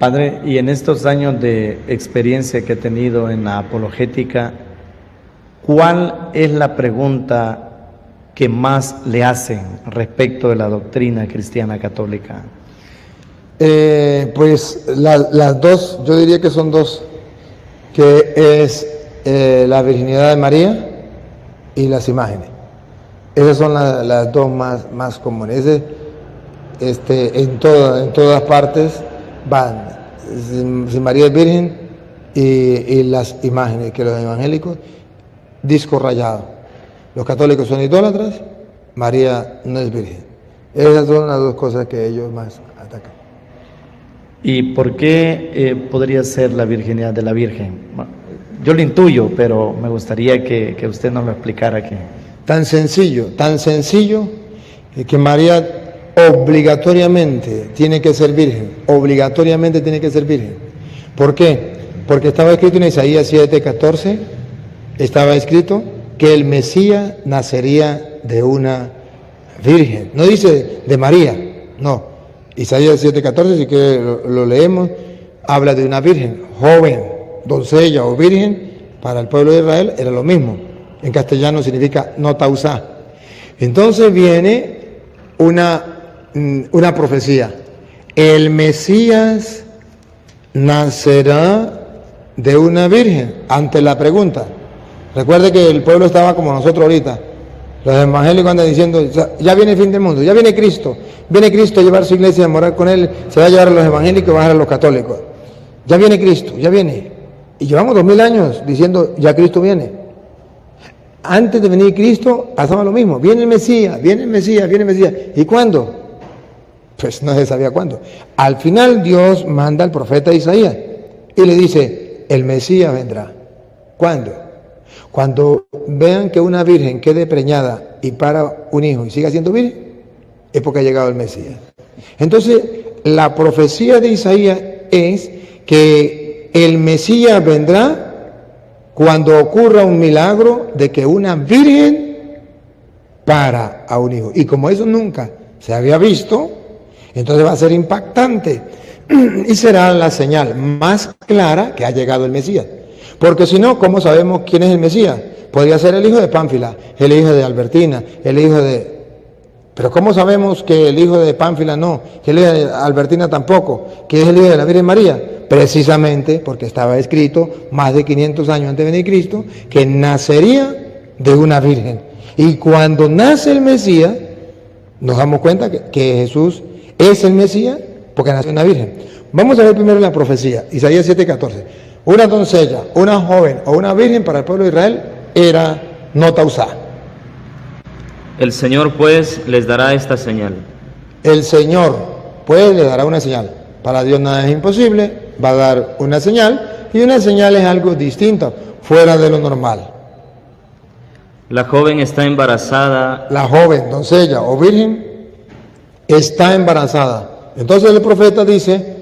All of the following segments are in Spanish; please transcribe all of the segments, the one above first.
Padre, y en estos años de experiencia que he tenido en la apologética, ¿cuál es la pregunta que más le hacen respecto de la doctrina cristiana católica? Pues las dos, yo diría que son dos, que es la virginidad de María y las imágenes. Esas son las dos más comunes. En todas partes van, si María es virgen y las imágenes, que los evangélicos, disco rayado. Los católicos son idólatras, María no es virgen. Esas son las dos cosas que ellos más atacan. ¿Y por qué podría ser la virginidad de la Virgen? Yo lo intuyo, pero me gustaría que usted nos lo explicara aquí. Tan sencillo, que María obligatoriamente tiene que ser virgen, obligatoriamente tiene que ser virgen. ¿Por qué? Porque estaba escrito en Isaías 7:14, estaba escrito que el Mesías nacería de una virgen. No dice de María, no. Isaías 7:14, si que lo leemos, habla de una virgen, joven, doncella o virgen. Para el pueblo de Israel era lo mismo. En castellano significa no tausá. Entonces viene una profecía. El Mesías nacerá de una virgen. Ante la pregunta. Recuerde que el pueblo estaba como nosotros ahorita. Los evangélicos andan diciendo, ya viene el fin del mundo, ya viene Cristo a llevar su iglesia, a morar con él, se va a llevar a los evangélicos y va a dejar a los católicos. Ya viene Cristo, ya viene. Y llevamos 2000 años diciendo, ya Cristo viene. Antes de venir Cristo pasaba lo mismo, viene el Mesías. ¿Y cuándo? Pues no se sabía cuándo. Al final Dios manda al profeta Isaías y le dice, el Mesías vendrá. ¿Cuándo? Cuando vean que una virgen quede preñada y para un hijo y siga siendo virgen, es porque ha llegado el Mesías. Entonces, la profecía de Isaías es que el Mesías vendrá cuando ocurra un milagro de que una virgen para a un hijo. Y como eso nunca se había visto, entonces va a ser impactante y será la señal más clara que ha llegado el Mesías. Porque si no, ¿cómo sabemos quién es el Mesías? Podría ser el hijo de Pánfila, el hijo de Albertina, el hijo de... Pero ¿cómo sabemos que el hijo de Pánfila no, que el hijo de Albertina tampoco, que es el hijo de la Virgen María? Precisamente porque estaba escrito más de 500 años antes de venir Cristo, que nacería de una virgen. Y cuando nace el Mesías, nos damos cuenta que Jesús es el Mesías porque nació una virgen. Vamos a ver primero la profecía, Isaías 7:14. Una doncella, una joven o una virgen para el pueblo de Israel era no tausá. El Señor pues les dará esta señal. El Señor pues le dará una señal. Para Dios nada es imposible, va a dar una señal, y una señal es algo distinto, fuera de lo normal. La joven está embarazada. La joven, doncella o virgen está embarazada. Entonces el profeta dice,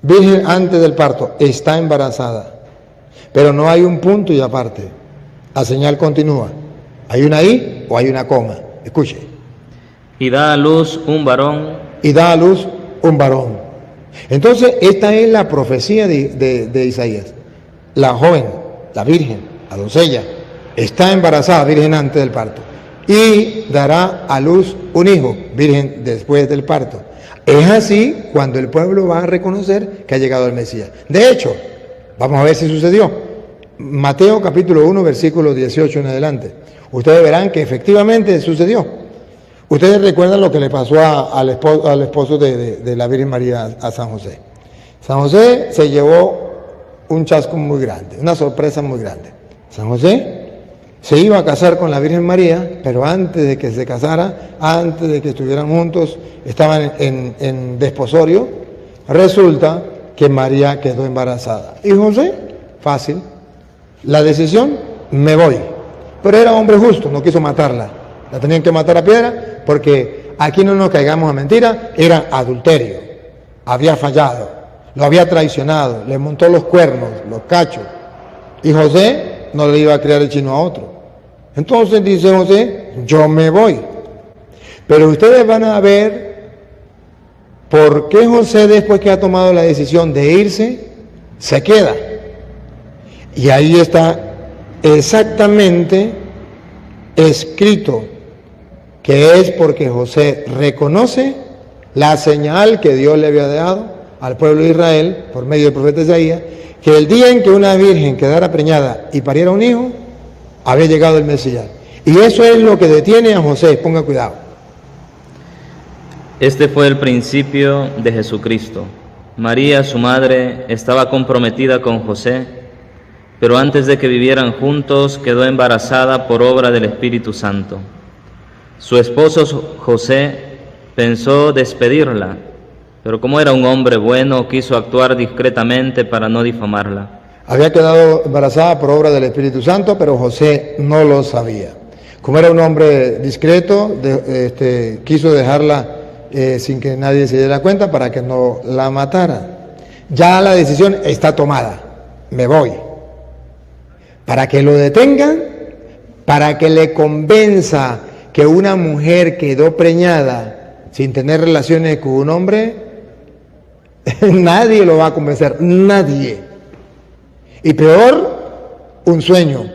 virgen antes del parto, está embarazada. Pero no hay un punto y aparte. La señal continúa. ¿Hay una I o hay una coma? Escuche. Y da a luz un varón. Y da a luz un varón. Entonces, esta es la profecía de Isaías. La joven, la virgen, la doncella, está embarazada, virgen antes del parto. Y dará a luz un hijo, virgen después del parto. Es así cuando el pueblo va a reconocer que ha llegado el Mesías. De hecho, vamos a ver si sucedió. Mateo capítulo 1, versículo 18 en adelante. Ustedes verán que efectivamente sucedió. Ustedes recuerdan lo que le pasó al esposo de la Virgen María, a San José. San José se llevó un chasco muy grande, una sorpresa muy grande. San José se iba a casar con la Virgen María, pero antes de que se casara, antes de que estuvieran juntos, estaban en desposorio, resulta que María quedó embarazada. Y José, fácil, la decisión, me voy. Pero era hombre justo, no quiso matarla. La tenían que matar a piedra porque aquí no nos caigamos a mentira, era adulterio. Había fallado, lo había traicionado, le montó los cuernos, los cachos. Y José no le iba a criar el chino a otro. Entonces dice José, yo me voy. Pero ustedes van a ver ¿por qué José, después que ha tomado la decisión de irse, se queda? Y ahí está exactamente escrito que es porque José reconoce la señal que Dios le había dado al pueblo de Israel por medio del profeta Isaías, que el día en que una virgen quedara preñada y pariera un hijo, había llegado el Mesías. Y eso es lo que detiene a José, ponga cuidado. Este fue el principio de Jesucristo. María, su madre, estaba comprometida con José, pero antes de que vivieran juntos quedó embarazada por obra del Espíritu Santo. Su esposo José pensó despedirla, pero como era un hombre bueno, quiso actuar discretamente para no difamarla. Había quedado embarazada por obra del Espíritu Santo, pero José no lo sabía. Como era un hombre discreto, quiso dejarla sin que nadie se diera cuenta para que no la matara. Ya la decisión está tomada, me voy. Para que lo detengan, para que le convenza que una mujer quedó preñada sin tener relaciones con un hombre, nadie lo va a convencer, nadie. Y peor, un sueño,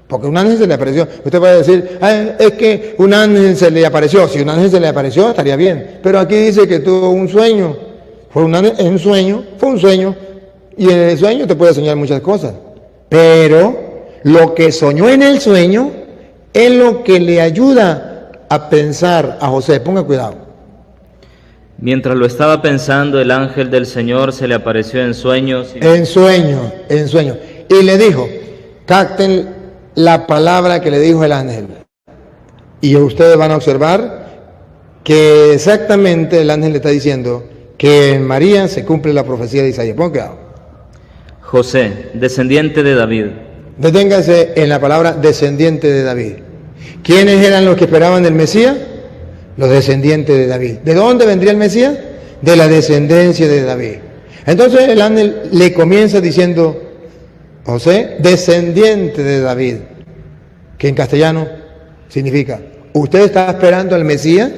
porque un ángel se le apareció. Usted puede decir, es que un ángel se le apareció. Si un ángel se le apareció, estaría bien. Pero aquí dice que tuvo un sueño. Fue un sueño, y en el sueño te puede soñar muchas cosas. Pero lo que soñó en el sueño es lo que le ayuda a pensar a José. Ponga cuidado. Mientras lo estaba pensando, el ángel del Señor se le apareció en sueños. En sueño. Y le dijo, capten la palabra que le dijo el ángel. Y ustedes van a observar que exactamente el ángel le está diciendo que en María se cumple la profecía de Isaías. Ponga cuidado. José, descendiente de David. Deténgase en la palabra descendiente de David. ¿Quiénes eran los que esperaban el Mesías? Los descendientes de David. ¿De dónde vendría el Mesías? De la descendencia de David. Entonces el ángel le comienza diciendo, José, descendiente de David, que en castellano significa, ¿usted está esperando al Mesías?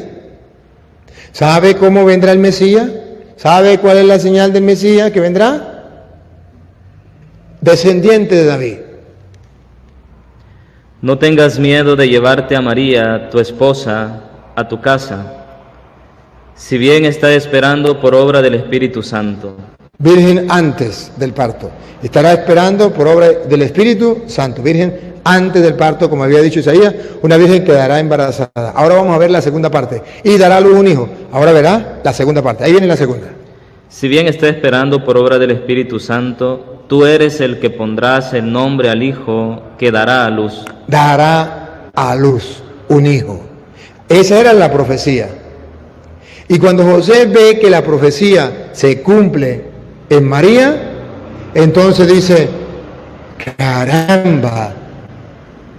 ¿Sabe cómo vendrá el Mesías? ¿Sabe cuál es la señal del Mesías que vendrá? Descendiente de David. No tengas miedo de llevarte a María, tu esposa, a tu casa, si bien está esperando por obra del Espíritu Santo. Virgen antes del parto. Estará esperando por obra del Espíritu Santo. Virgen antes del parto, como había dicho Isaías, una virgen quedará embarazada. Ahora vamos a ver la segunda parte. Y dará a luz un hijo. Ahora verá la segunda parte. Ahí viene la segunda. Si bien está esperando por obra del Espíritu Santo, tú eres el que pondrás el nombre al hijo que dará a luz. Dará a luz un hijo. Esa era la profecía. Y cuando José ve que la profecía se cumple en María, entonces dice, caramba,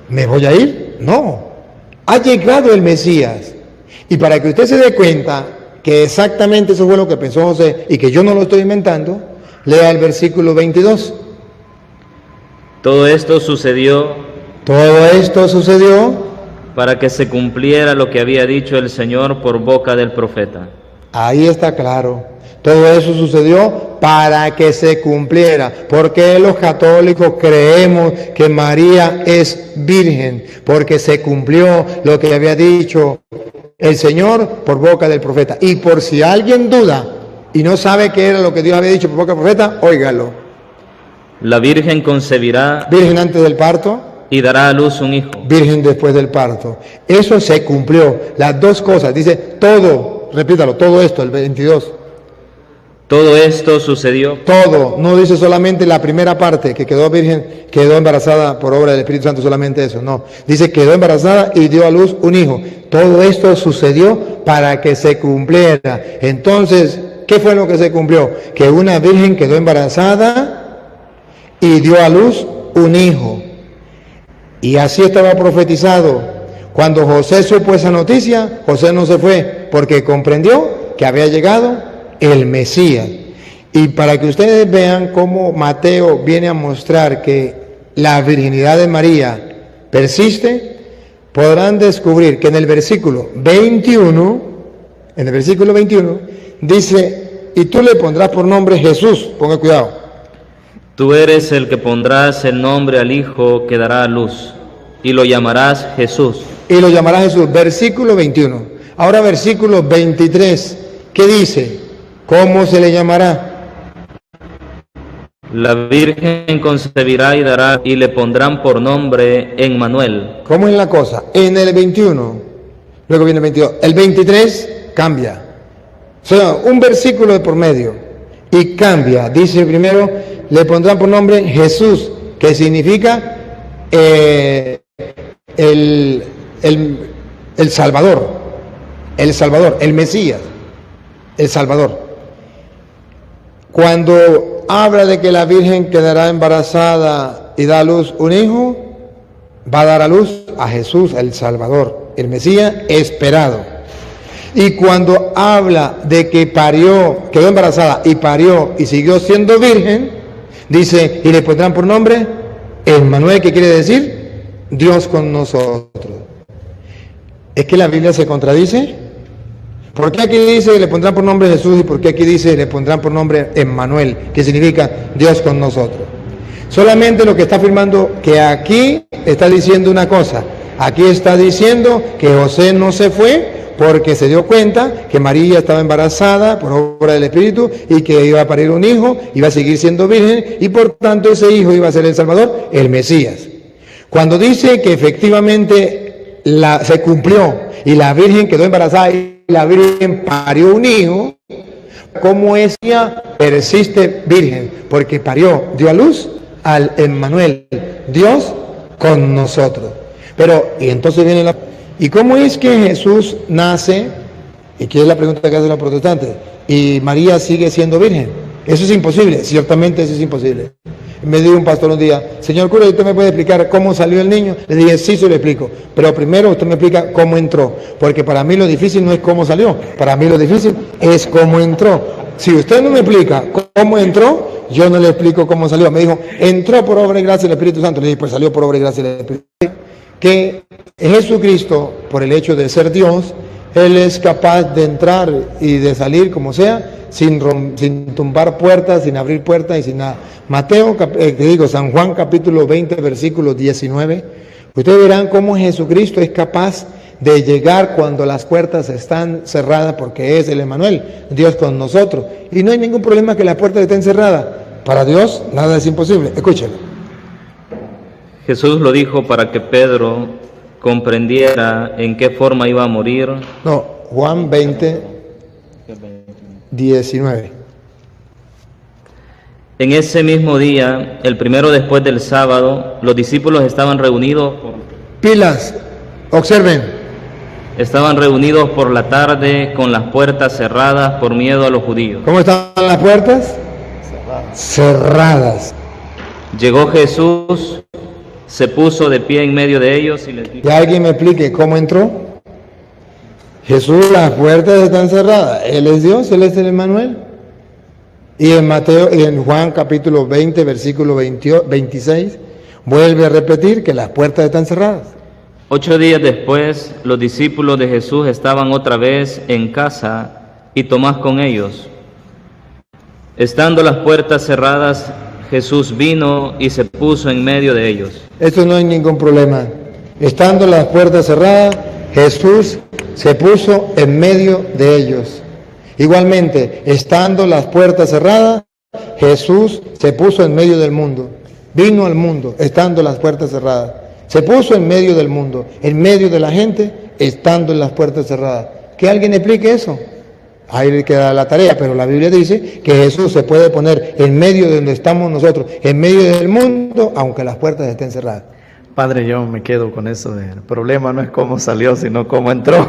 ¿me voy a ir? No, ha llegado el Mesías. Y para que usted se dé cuenta que exactamente eso fue lo que pensó José y que yo no lo estoy inventando, lea el versículo 22. Todo esto sucedió para que se cumpliera lo que había dicho el Señor por boca del profeta. Ahí está claro. Todo eso sucedió para que se cumpliera. Porque los católicos creemos que María es virgen, porque se cumplió lo que había dicho el Señor por boca del profeta. Y por si alguien duda y no sabe qué era lo que Dios había dicho por boca del profeta, óigalo. La virgen concebirá. Virgen antes del parto. Y dará a luz un hijo. Virgen después del parto. Eso se cumplió. Las dos cosas. Dice todo. Repítalo. Todo esto, el 22. Todo esto sucedió. Todo. No dice solamente la primera parte, que quedó virgen, quedó embarazada por obra del Espíritu Santo, solamente eso. No. Dice quedó embarazada y dio a luz un hijo. Todo esto sucedió para que se cumpliera. Entonces, ¿qué fue lo que se cumplió? Que una virgen quedó embarazada y dio a luz un hijo. Y así estaba profetizado. Cuando José supo esa noticia, José no se fue porque comprendió que había llegado el Mesías. Y para que ustedes vean cómo Mateo viene a mostrar que la virginidad de María persiste, podrán descubrir que en el versículo 21, dice, y tú le pondrás por nombre Jesús, ponga cuidado. Tú eres el que pondrás el nombre al Hijo que dará a luz, y lo llamarás Jesús. Y lo llamarás Jesús, versículo 21. Ahora versículo 23, ¿qué dice? ¿Cómo se le llamará? La Virgen concebirá y dará, y le pondrán por nombre Emmanuel. ¿Cómo es la cosa? En el 21, luego viene el 22, el 23 cambia. O sea, un versículo de por medio y cambia. Dice primero, le pondrán por nombre Jesús, que significa el Salvador, el Mesías, el Salvador. Cuando habla de que la Virgen quedará embarazada y da a luz un hijo, va a dar a luz a Jesús, el Salvador, el Mesías esperado. Y cuando habla de que parió, quedó embarazada y parió y siguió siendo virgen, dice, y le pondrán por nombre Emmanuel, que quiere decir Dios con nosotros. ¿Es que la Biblia se contradice? ¿Por qué aquí dice le pondrán por nombre Jesús y por qué aquí dice le pondrán por nombre Emmanuel, que significa Dios con nosotros? Solamente lo que está afirmando que aquí está diciendo una cosa. Aquí está diciendo que José no se fue porque se dio cuenta que María estaba embarazada por obra del Espíritu y que iba a parir un hijo, iba a seguir siendo virgen y por tanto ese hijo iba a ser el Salvador, el Mesías. Cuando dice que efectivamente se cumplió y la Virgen quedó embarazada y la Virgen parió un hijo, ¿cómo es que ella persiste virgen? Porque parió, dio a luz al Emmanuel, Dios con nosotros. Pero, y entonces viene la... ¿Y cómo es que Jesús nace? Y que es la pregunta que hacen los protestantes. Y María sigue siendo virgen. Eso es imposible, ciertamente eso es imposible. Me dijo un pastor un día, señor cura, ¿usted me puede explicar cómo salió el niño? Le dije, sí, se lo explico. Pero primero usted me explica cómo entró. Porque para mí lo difícil no es cómo salió. Para mí lo difícil es cómo entró. Si usted no me explica cómo entró, yo no le explico cómo salió. Me dijo, entró por obra y gracia del Espíritu Santo. Le dije, pues salió por obra y gracia del Espíritu Santo. Que Jesucristo, por el hecho de ser Dios, Él es capaz de entrar y de salir como sea, sin tumbar puertas, sin abrir puertas y sin nada. San Juan capítulo 20, versículo 19, ustedes verán cómo Jesucristo es capaz de llegar cuando las puertas están cerradas, porque es el Emmanuel, Dios con nosotros. Y no hay ningún problema que las puertas estén cerradas. Para Dios nada es imposible. Escúchenlo. Jesús lo dijo para que Pedro comprendiera en qué forma iba a morir. No, Juan 20, 19. En ese mismo día, el primero después del sábado, los discípulos estaban reunidos. Pilas, observen. Estaban reunidos por la tarde con las puertas cerradas por miedo a los judíos. ¿Cómo estaban las puertas? Cerradas. Llegó Jesús, se puso de pie en medio de ellos y les dijo... ¿Y alguien me explique cómo entró? Jesús, las puertas están cerradas. Él es Dios, Él es el Emmanuel. Y en Mateo y en Juan capítulo 20, versículo 26, vuelve a repetir que las puertas están cerradas. 8 días después, los discípulos de Jesús estaban otra vez en casa y Tomás con ellos. Estando las puertas cerradas, Jesús vino y se puso en medio de ellos. Esto no hay ningún problema. Estando las puertas cerradas, Jesús se puso en medio de ellos. Igualmente, estando las puertas cerradas, Jesús se puso en medio del mundo. Vino al mundo, estando las puertas cerradas. Se puso en medio del mundo, en medio de la gente, estando en las puertas cerradas. ¿Que alguien explique eso? Ahí queda la tarea, pero la Biblia dice que Jesús se puede poner en medio de donde estamos nosotros, en medio del mundo, aunque las puertas estén cerradas. Padre, yo me quedo con eso. El problema no es cómo salió, sino cómo entró.